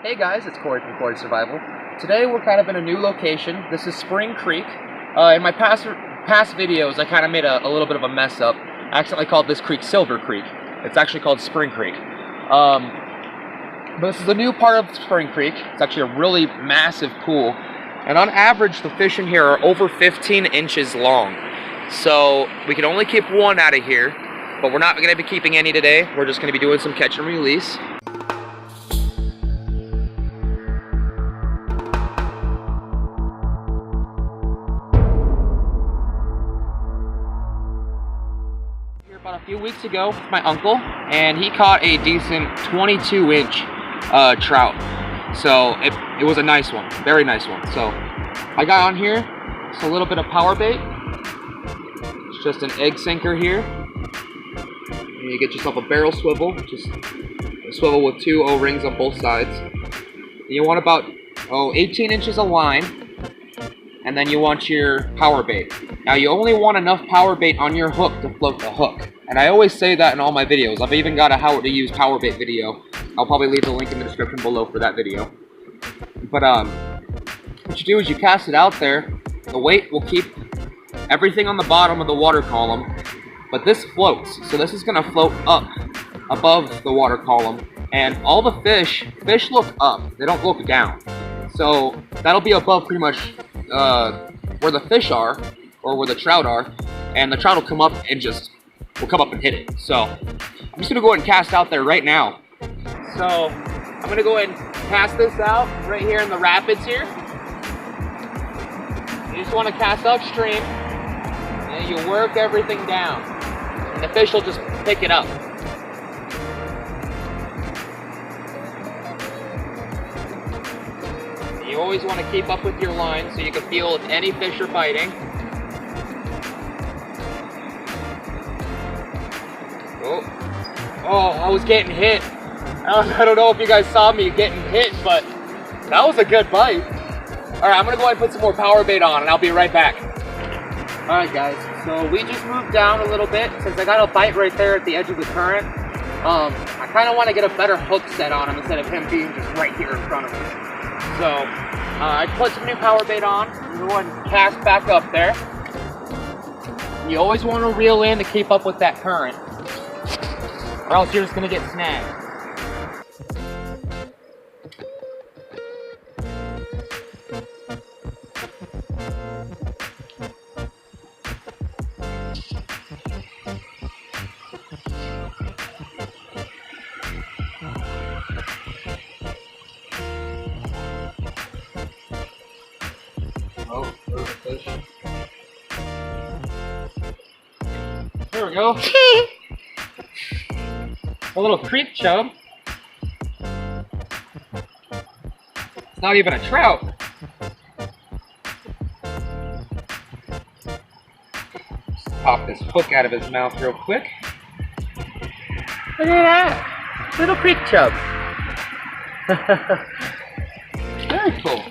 Hey guys, it's Corey from Corey Survival. Today we're kind of in a new location. This is Spring Creek. In my past videos, I kind of made a little bit of a mess up. I accidentally called this creek Silver Creek. It's actually called Spring Creek. But this is a new part of Spring Creek. It's actually a really massive pool. And on average, the fish in here are over 15 inches long. So we can only keep one out of here, but we're not going to be keeping any today. We're just going to be doing some catch and release. About a few weeks ago with my uncle, and he caught a decent 22-inch trout. So it was a nice one, very nice one. So I got on here, it's a little bit of power bait. It's just an egg sinker here. And you get yourself a barrel swivel, just a swivel with two O-rings on both sides. And you want about 18 inches of line. And then you want your power bait. Now you only want enough power bait on your hook to float the hook. And I always say that in all my videos. I've even got a how to use power bait video. I'll probably leave the link in the description below for that video. But what you do is you cast it out there. The weight will keep everything on the bottom of the water column. But this floats. So this is going to float up above the water column. And all the fish look up. They don't look down. So that'll be above pretty much where the fish are, or where the trout are, and the trout will come up and hit it. So I'm just gonna go ahead and cast out there right now. So I'm gonna go ahead and cast this out right here in the rapids here. You just want to cast upstream, and you work everything down, and the fish will just pick it up. You always want to keep up with your line so you can feel if any fish are biting. Oh, I was getting hit. I don't know if you guys saw me getting hit, but that was a good bite. All right, I'm gonna go ahead and put some more power bait on, and I'll be right back. All right, guys. So we just moved down a little bit since I got a bite right there at the edge of the current. I kind of want to get a better hook set on him instead of him being just right here in front of me. So I put some new power bait on. I'm going to cast back up there. You always want to reel in to keep up with that current, or else you're just going to get snagged. Oh, there's a fish. There we go. A little creek chub. It's not even a trout. Just pop this hook out of his mouth real quick. Look at that. Little creek chub. Very cool.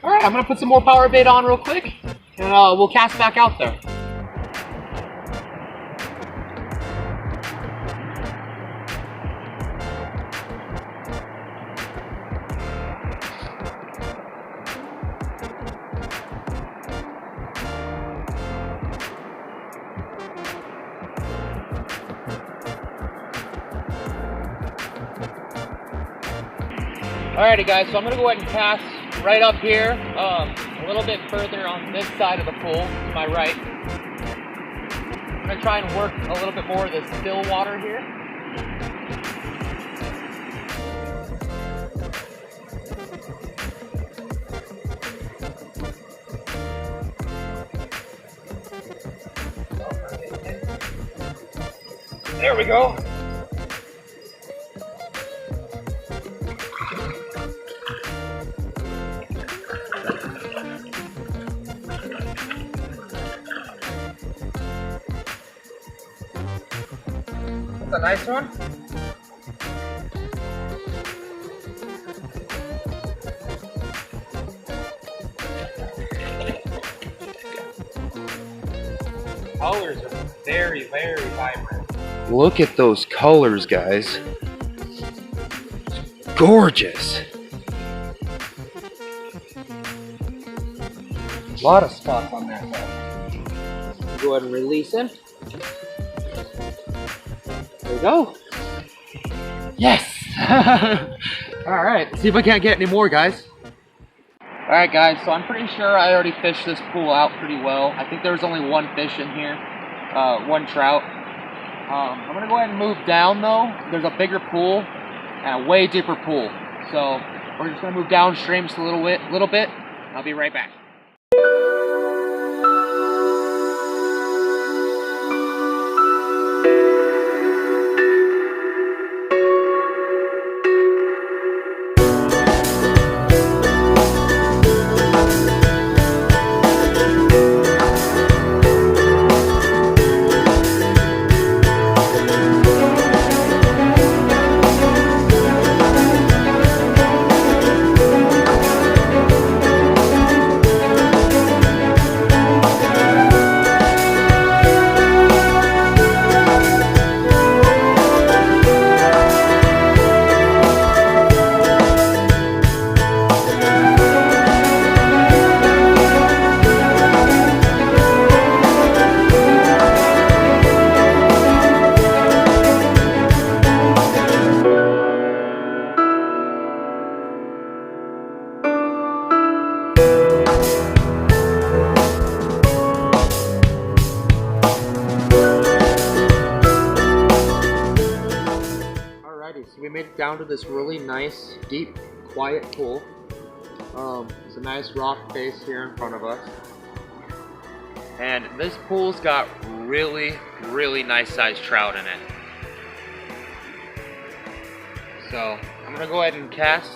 Alright, I'm going to put some more power bait on real quick, and we'll cast back out there. Alrighty guys, so I'm going to go ahead and cast right up here, a little bit further on this side of the pool, to my right. I'm going to try and work a little bit more of the still water here. There we go. That's a nice one. Colors are very, very vibrant. Look at those colors, guys. gorgeous. A lot of spots on that head. Go ahead and release him. There we go. Yes! Alright, see if I can't get any more, guys. Alright guys, so I'm pretty sure I already fished this pool out pretty well. I think there was only one fish in here, one trout. I'm going to go ahead and move down though. There's a bigger pool and a way deeper pool. So we're just going to move downstream just a little bit. I'll be right back. So we made it down to this really nice, deep, quiet pool. There's a nice rock face here in front of us. And this pool's got really, really nice sized trout in it. So I'm gonna go ahead and cast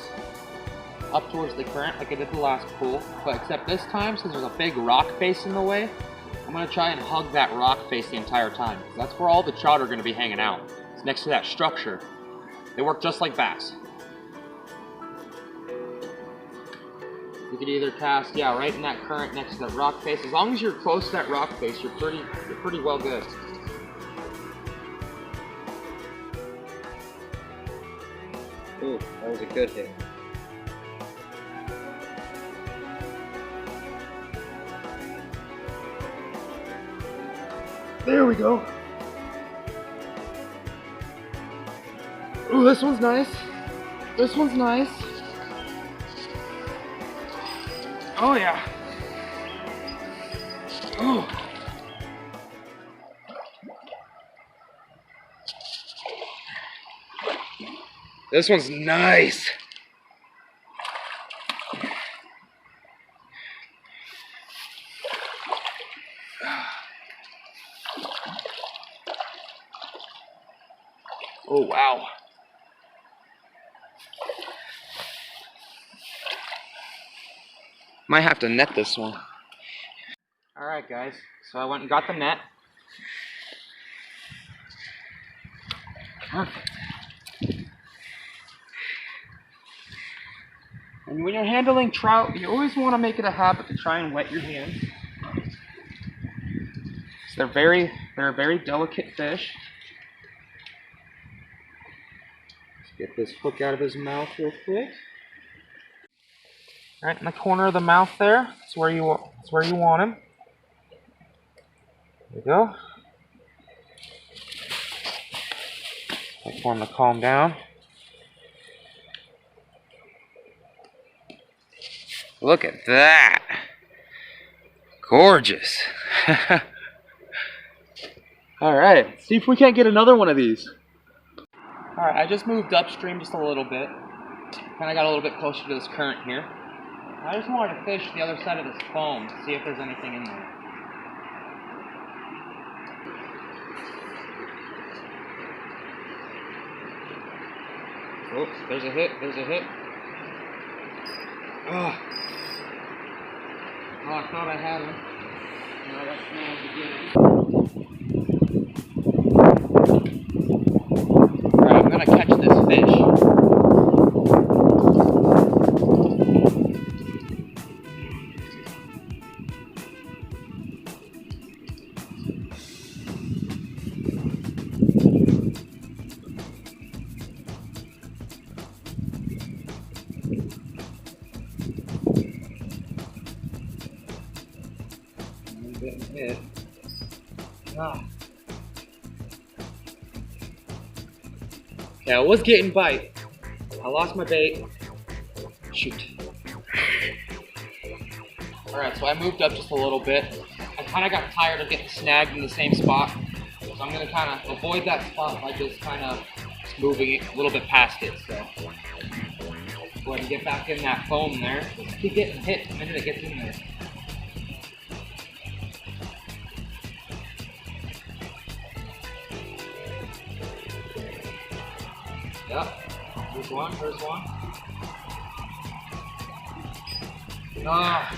up towards the current like I did the last pool. But except this time, since there's a big rock face in the way, I'm gonna try and hug that rock face the entire time. That's where all the trout are gonna be hanging out. It's next to that structure. They work just like bass. You could either cast, yeah, right in that current next to that rock face. As long as you're close to that rock face, you're pretty well good. Ooh, that was a good hit. There we go. Ooh, this one's nice. This one's nice. Oh yeah. Ooh. This one's nice. Oh wow. Might have to net this one. Alright guys, so I went and got the net. Perfect. And when you're handling trout, you always want to make it a habit to try and wet your hands. So they're a very delicate fish. Let's get this hook out of his mouth real quick. Right in the corner of the mouth there. That's where you want him. There we go. Wait for him to calm down. Look at that. Gorgeous. Alright, see if we can't get another one of these. Alright, I just moved upstream just a little bit. Kinda got a little bit closer to this current here. I just wanted to fish the other side of this foam to see if there's anything in there. Oh, there's a hit, there's a hit. Oh, I thought I had him. And I got snagged again. Alright, I'm gonna catch this fish. I'm getting hit. Ah. Okay, I was getting bite. I lost my bait. Shoot. Alright, so I moved up just a little bit. I kind of got tired of getting snagged in the same spot. So I'm going to kind of avoid that spot by just kind of moving it a little bit past it. So go ahead and get back in that foam there. Just keep getting hit the minute it gets in there. Yep. There's one, there's one. Ah,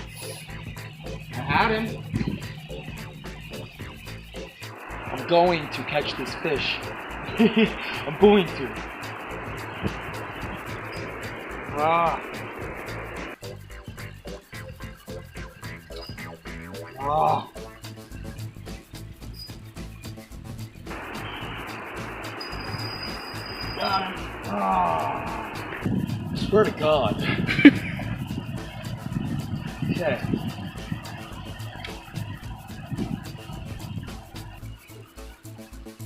I had him. I'm going to catch this fish. I'm going to. Ah. Ah. Got him. Ah. I swear to God. Okay.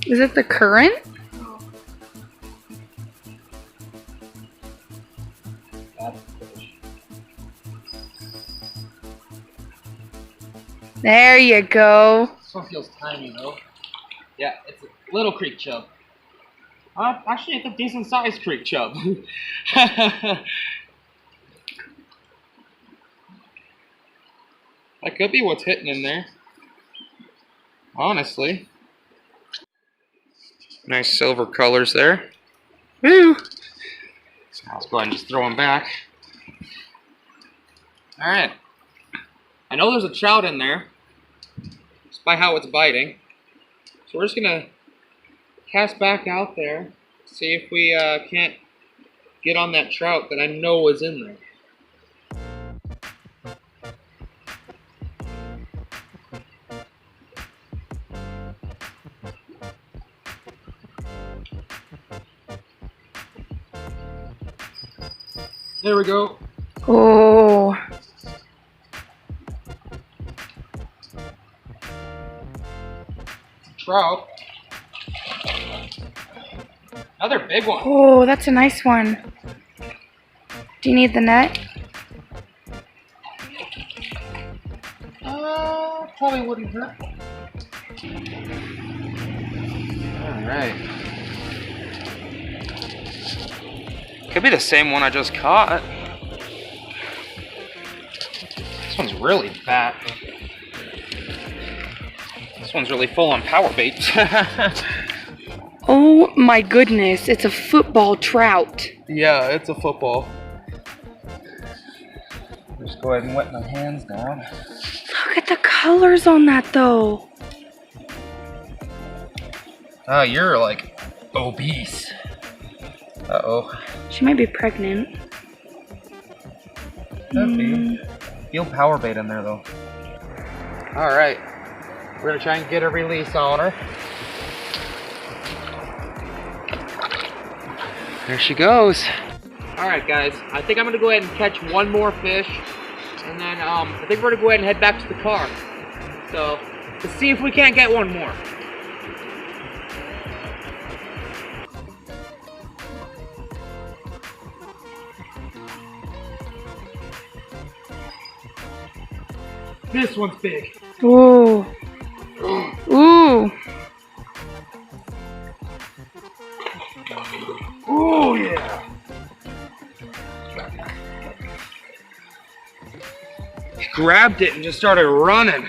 Is it the current? No. That's the fish. There you go. This one feels tiny though. Yeah, it's a little creek chub. Actually, it's a decent sized creek chub. That could be what's hitting in there. Honestly. Nice silver colors there. Woo! So let's go ahead and just throw them back. Alright. I know there's a trout in there, just by how it's biting. So we're just gonna cast back out there, see if we can't get on that trout that I know is in there. There we go. Oh. Trout. Another big one. Oh, that's a nice one. Do you need the net? Probably wouldn't hurt. Alright. Could be the same one I just caught. This one's really fat. This one's really full on power bait. Oh my goodness, it's a football trout. Yeah, it's a football. Just go ahead and wet my hands down. Look at the colors on that though. Oh, you're like obese. Uh-oh. She might be pregnant. Could be. Feel power bait in there though. Alright. We're gonna try and get a release on her. There she goes. Alright guys, I think I'm gonna go ahead and catch one more fish. And then I think we're gonna go ahead and head back to the car. So, let's see if we can't get one more. This one's big. Ooh. Ooh. Oh yeah. He grabbed it and just started running.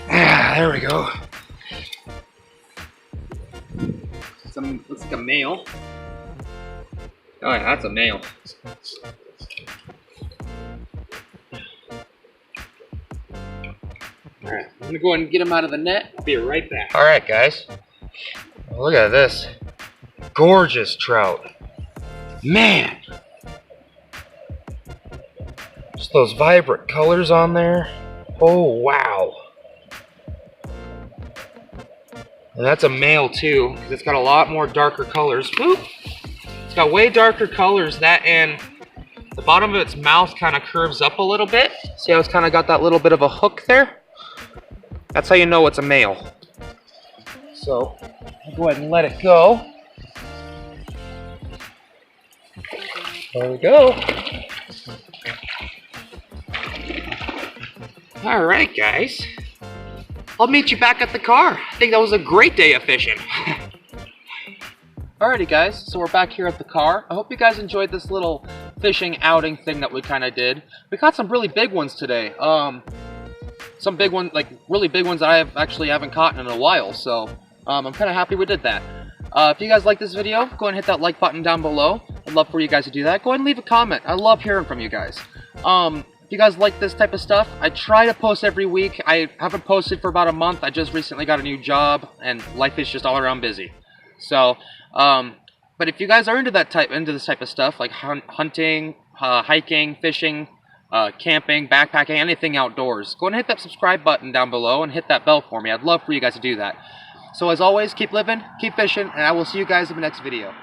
Yeah, there we go. Looks like a male. Oh yeah, that's a male. Alright, I'm gonna go ahead and get him out of the net. I'll be right back. Alright guys. Look at this. Gorgeous trout. Man! Just those vibrant colors on there. Oh, wow. And that's a male too, because it's got a lot more darker colors. Woo! It's got way darker colors, that, and the bottom of its mouth kind of curves up a little bit. See how it's kind of got that little bit of a hook there? That's how you know it's a male. So, I'll go ahead and let it go. There we go. Alright, guys. I'll meet you back at the car. I think that was a great day of fishing. Alrighty, guys. So we're back here at the car. I hope you guys enjoyed this little fishing outing thing that we kind of did. We caught some really big ones today. Some big ones, like really big ones that I haven't caught in a while. So I'm kind of happy we did that. If you guys like this video, go ahead and hit that like button down below. I'd love for you guys to do that. Go ahead and leave a comment. I love hearing from you guys. If you guys like this type of stuff, I try to post every week. I haven't posted for about a month. I just recently got a new job, and life is just all around busy. So, but if you guys are into this type of stuff, like hunting, hiking, fishing, camping, backpacking, anything outdoors, go ahead and hit that subscribe button down below and hit that bell for me. I'd love for you guys to do that. So as always, keep living, keep fishing, and I will see you guys in the next video.